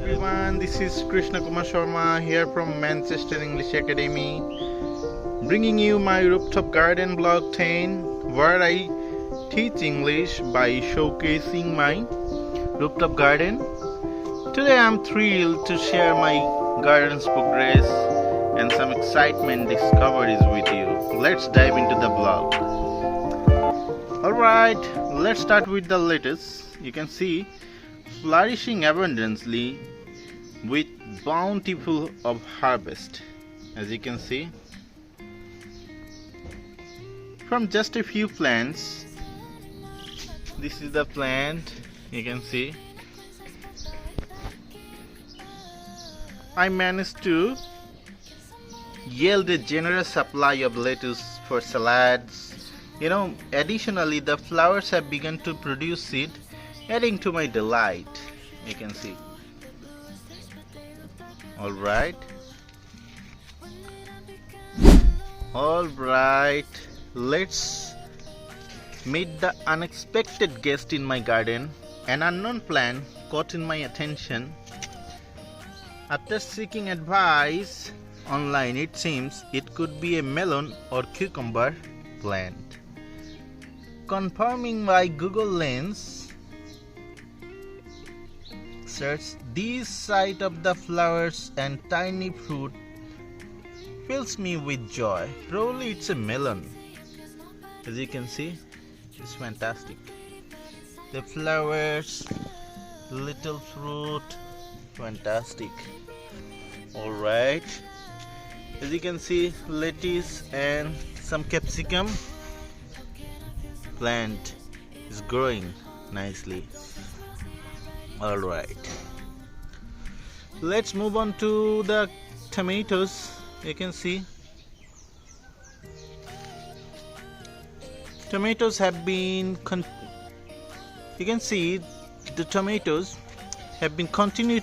everyone, this is Krishna Kumar Sharma here from Manchester English Academy, bringing you my Rooftop Garden Blog 10, where I teach English by showcasing my rooftop garden. Today I'm thrilled to share my garden's progress and some excitement discoveries with you. Let's dive into the blog. Alright, let's start with the lettuce. You can see flourishing abundantly with bountiful of harvest. As you can see, from just a few plants, this is the plant. You can see I managed to yield a generous supply of lettuce for salads. Additionally, the flowers have begun to produce seed, adding to my delight. You can see. Alright, let's meet the unexpected guest in my garden. An unknown plant caught in my attention. After seeking advice online, it seems it could be a melon or cucumber plant. Confirming my Google Lens search, this sight of the flowers and tiny fruit fills me with joy. Probably it's a melon. As you can see, it's fantastic. The flowers, little fruit, fantastic. Alright, as you can see, lettuce and some capsicum plant is growing nicely. Alright, let's move on to the tomatoes. You can see tomatoes have been continued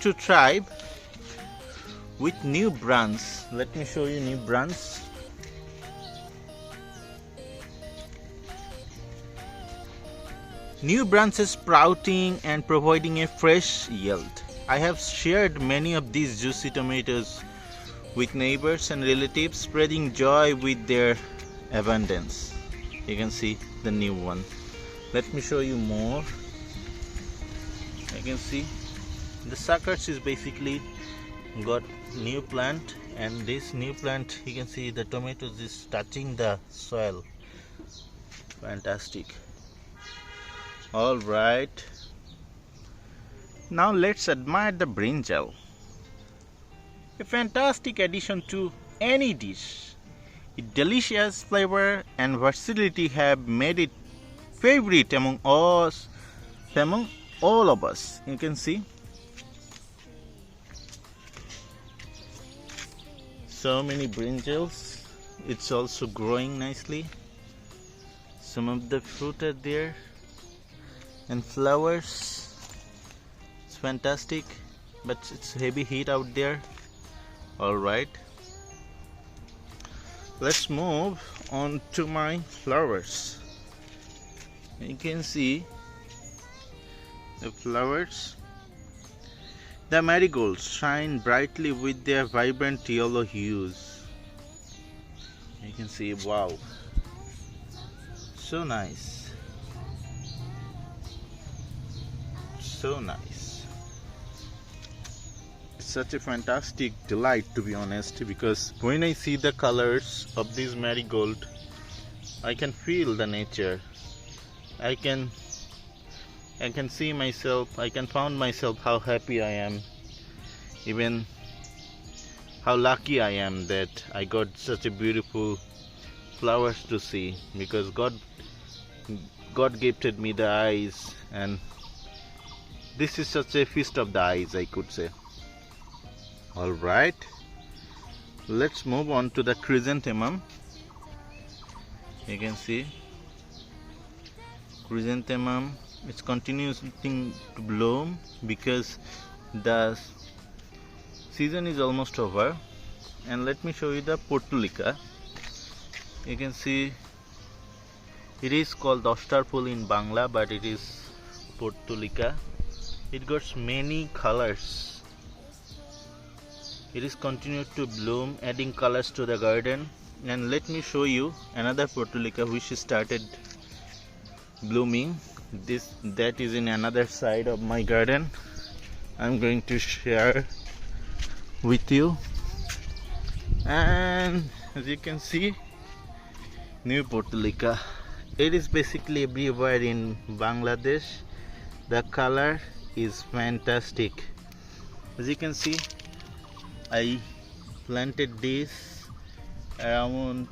to thrive with new branches. Let me show you new branches. New branches sprouting and providing a fresh yield. I have shared many of these juicy tomatoes with neighbors and relatives, spreading joy with their abundance. You can see the new one. Let me show you more. You can see the suckers is basically got new plant, and this new plant, you can see the tomatoes is touching the soil. Fantastic. Alright, now let's admire the brinjal. A fantastic addition to any dish. Its delicious flavor and versatility have made it favorite among all of us. You can see so many brinjals. It's also growing nicely. Some of the fruit are there and flowers. It's fantastic, but it's heavy heat out there. Alright, let's move on to my flowers. You can see the flowers. The marigolds shine brightly with their vibrant yellow hues. You can see, wow, so nice. So nice. It's such a fantastic delight, to be honest, because when I see the colors of this marigold, I can feel the nature. I can see myself, I can find myself how happy I am, even how lucky I am that I got such a beautiful flowers to see, because God gifted me the eyes, and this is such a feast of the eyes, I could say. Alright, let's move on to the chrysanthemum. You can see chrysanthemum, it's continuing to bloom because the season is almost over. And let me show you the portulaca. You can see it is called Ashtarpul in Bangla, but it is portulaca. It got many colors It is continued to bloom, adding colors to the garden. And let me show you another Portulaca which started blooming. That is in another side of my garden. I'm going to share with you. And as you can see, new Portulaca. It is basically everywhere in Bangladesh. The color is fantastic. As you can see, I planted this around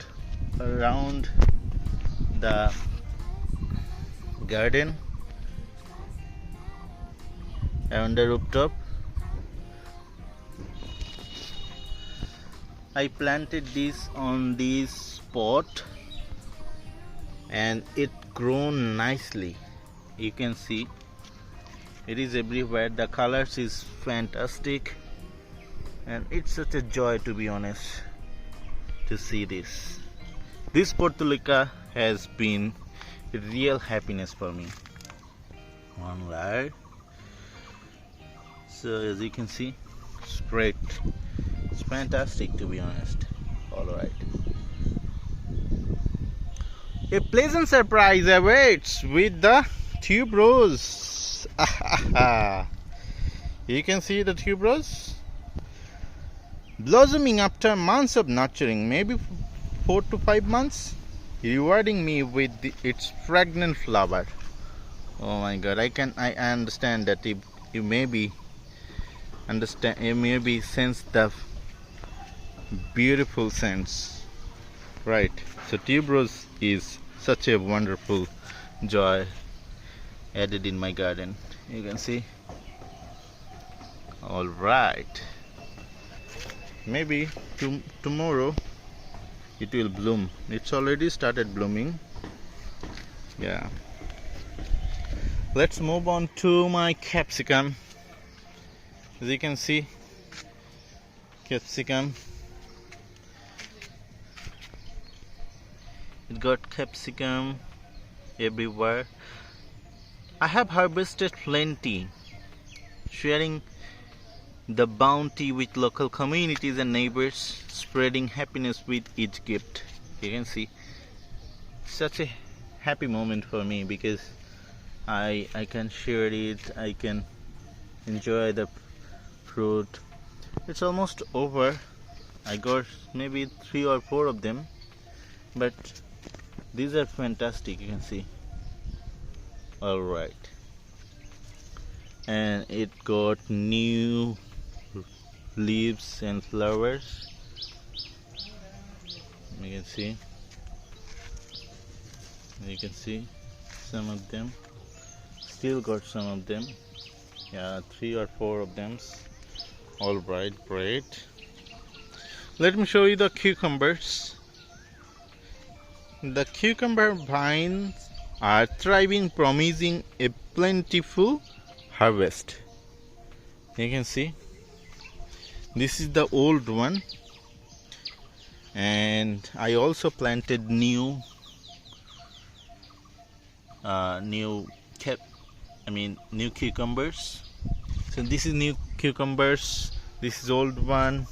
the garden, around the rooftop. I planted this on this spot and it grown nicely. You can see it is everywhere. The colors is fantastic and it's such a joy, to be honest, to see this. This Portulaca has been a real happiness for me. One layer. So as you can see, it's great. It's fantastic, to be honest. Alright. A pleasant surprise awaits with the Tuberose. You can see the Tuberose blossoming after months of nurturing, maybe 4 to 5 months, rewarding me with its fragrant flower. Oh my God! I understand that you maybe sense the beautiful scents, right? So Tuberose is such a wonderful joy added in my garden. You can see. All right. Maybe tomorrow it will bloom. It's already started blooming. Yeah. Let's move on to my capsicum. As you can see, capsicum. It got capsicum everywhere. I have harvested plenty, sharing the bounty with local communities and neighbors, spreading happiness with each gift. You can see, such a happy moment for me because I can share it, I can enjoy the fruit. It's almost over. I got maybe 3 or 4 of them, but these are fantastic. You can see. All right, and it got new leaves and flowers. You can see some of them. Still got some of them. Yeah, 3 or 4 of them. All right, great. Let me show you the cucumbers. The cucumber vines are thriving, promising a plentiful harvest. You can see this is the old one, and I also planted new cucumbers. So this is new cucumbers, this is old one,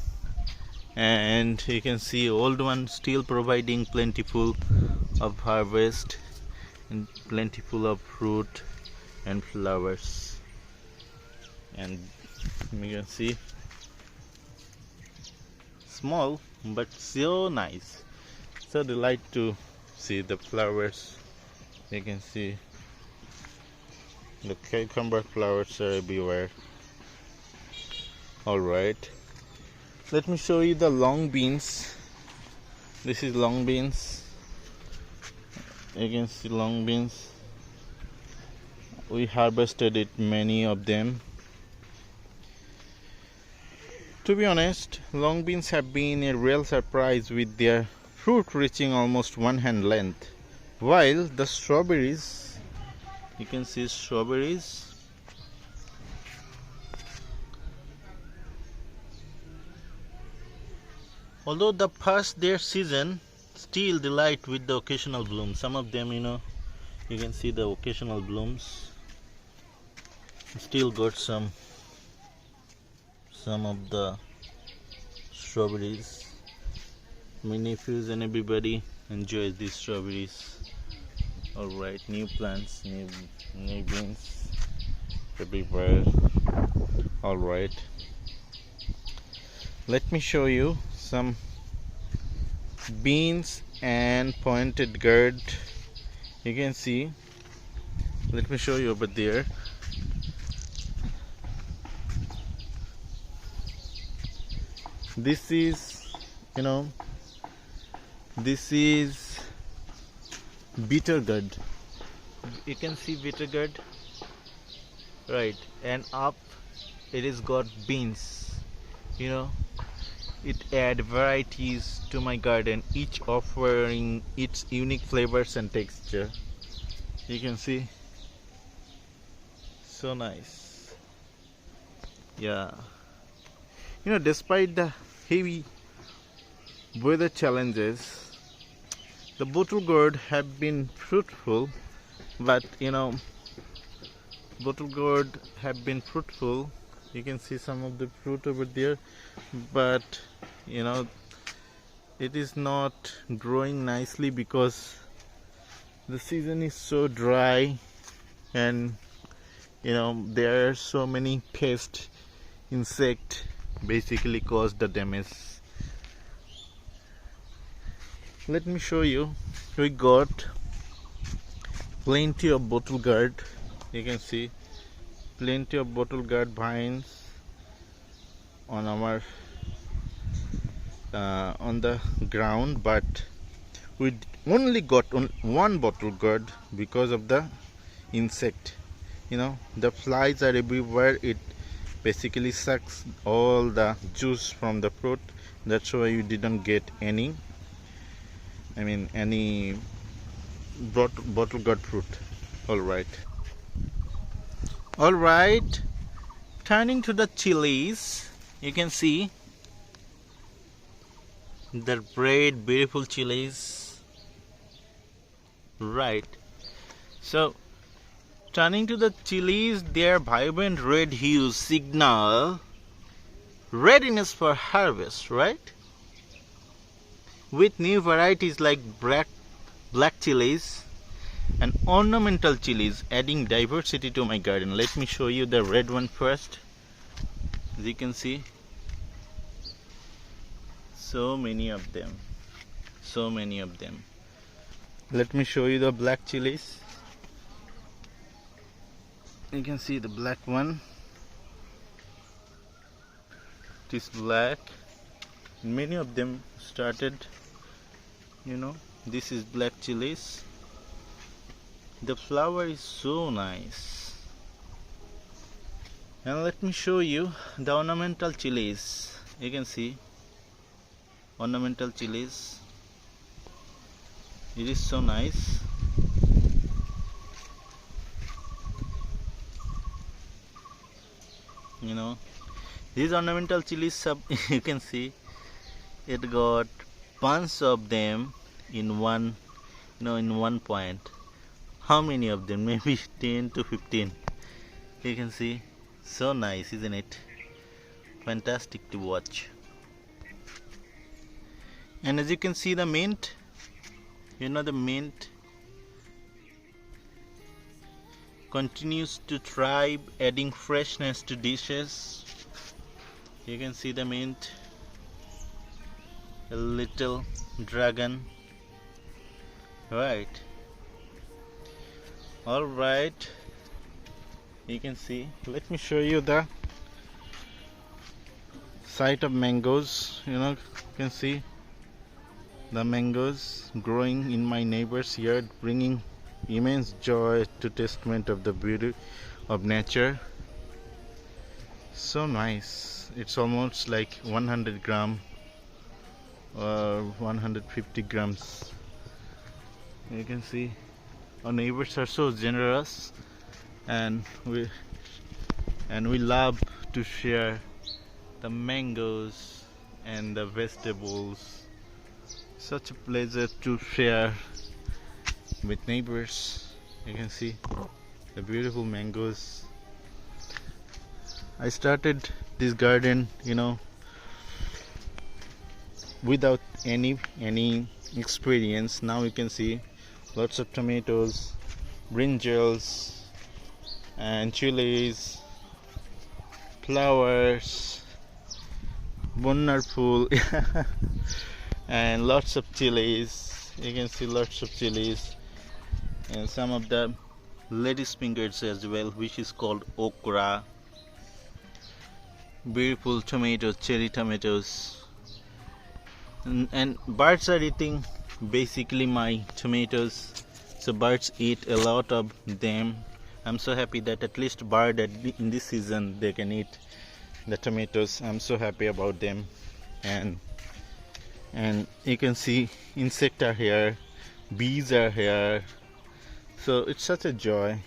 and you can see old one still providing plentiful of harvest and plentiful of fruit and flowers. And you can see small but so nice, so delight to see the flowers. You can see the cucumber flowers are everywhere. All right, let me show you the long beans. This is long beans. You can see long beans. We harvested it, many of them. To be honest, long beans have been a real surprise with their fruit reaching almost 1 hand length, while the strawberries, you can see strawberries, although the past their season, still delight with the occasional bloom. Some of them, you can see the occasional blooms. Still got some of the strawberries. My nephews and everybody enjoys these strawberries. Alright, new plants, new beans everywhere. Alright, let me show you some beans and pointed gourd. You can see, let me show you over there. This is, this is bitter gourd. You can see bitter gourd, right? And up it is got beans. It add varieties to my garden, each offering its unique flavors and texture. You can see, so nice. Yeah, despite the heavy weather challenges, the bottle gourd have been fruitful. But bottle gourd have been fruitful. You can see some of the fruit over there, but it is not growing nicely because the season is so dry, and there are so many pests, insect basically cause the damage. Let me show you. We got plenty of bottle gourd. You can see plenty of bottle gourd vines on our on the ground, but we only got one bottle gourd because of the insect. The flies are everywhere. It basically sucks all the juice from the fruit. That's why we didn't get any bottle gourd fruit. Alright, turning to the chilies, you can see the red beautiful chilies, right? So turning to the chilies, their vibrant red hues signal readiness for harvest, right? With new varieties like black chilies and ornamental chilies adding diversity to my garden. Let me show you the red one first. As you can see, so many of them. Let me show you the black chilies. You can see the black one. It is black. Many of them started, this is black chilies. The flower is so nice. And let me show you the ornamental chilies. You can see ornamental chilies. It is so nice. These ornamental chilies, you can see it got bunch of them in one point. How many of them? Maybe 10 to 15. You can see, so nice, isn't it? Fantastic to watch. And as you can see, the mint, the mint continues to thrive, adding freshness to dishes. You can see the mint, a little dragon, right? Alright, you can see, let me show you the site of mangoes. You can see the mangoes growing in my neighbor's yard, bringing immense joy to testament of the beauty of nature. So nice. It's almost like 100 gram or 150 grams. You can see our neighbors are so generous, and we love to share the mangoes and the vegetables. Such a pleasure to share with neighbors. You can see the beautiful mangoes. I started this garden, without any experience. Now you can see lots of tomatoes, brinjals, and chilies, flowers, wonderful, and lots of chilies. You can see lots of chilies and some of the lettuce fingers as well, which is called okra. Beautiful tomatoes, cherry tomatoes, and birds are eating basically my tomatoes. So birds eat a lot of them. I'm so happy that at least bird in this season they can eat the tomatoes. I'm so happy about them. And you can see insects are here, bees are here. So it's such a joy,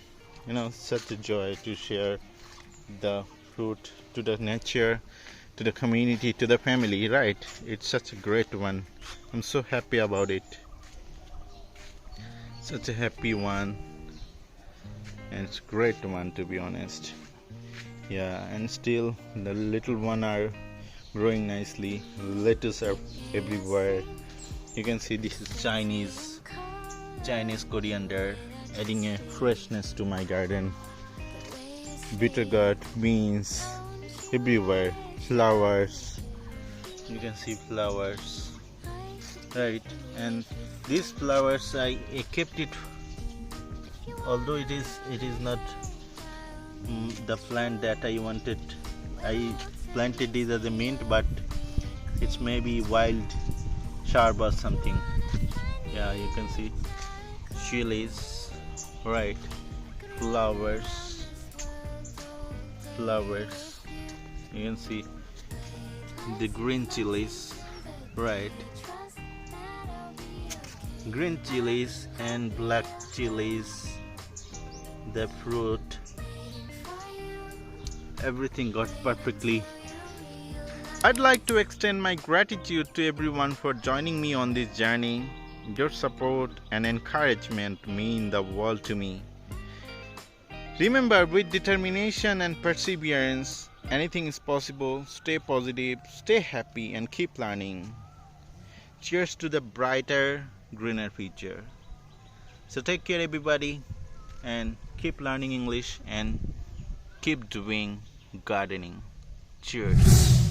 such a joy to share the fruit to the nature, to the community, to the family, right? It's such a great one. I'm so happy about it. Such a happy one. And it's a great one, to be honest. Yeah, and still the little one are growing nicely. Lettuce are everywhere. You can see this is Chinese coriander, adding a freshness to my garden. Bitter gourd, beans, everywhere. Flowers. You can see flowers, right? And these flowers I kept it, although it is not the plant that I wanted. I planted this as a mint, but it's maybe wild shrub or something. Yeah, you can see chilies, right? Flowers. You can see the green chilies, right? Green chilies and black chilies, the fruit, everything got perfectly. I'd like to extend my gratitude to everyone for joining me on this journey. Your support and encouragement mean the world to me. Remember, with determination and perseverance, anything is possible. Stay positive, stay happy, and keep learning. Cheers to the brighter, greener future. So take care, everybody, and keep learning English and keep doing gardening. Cheers.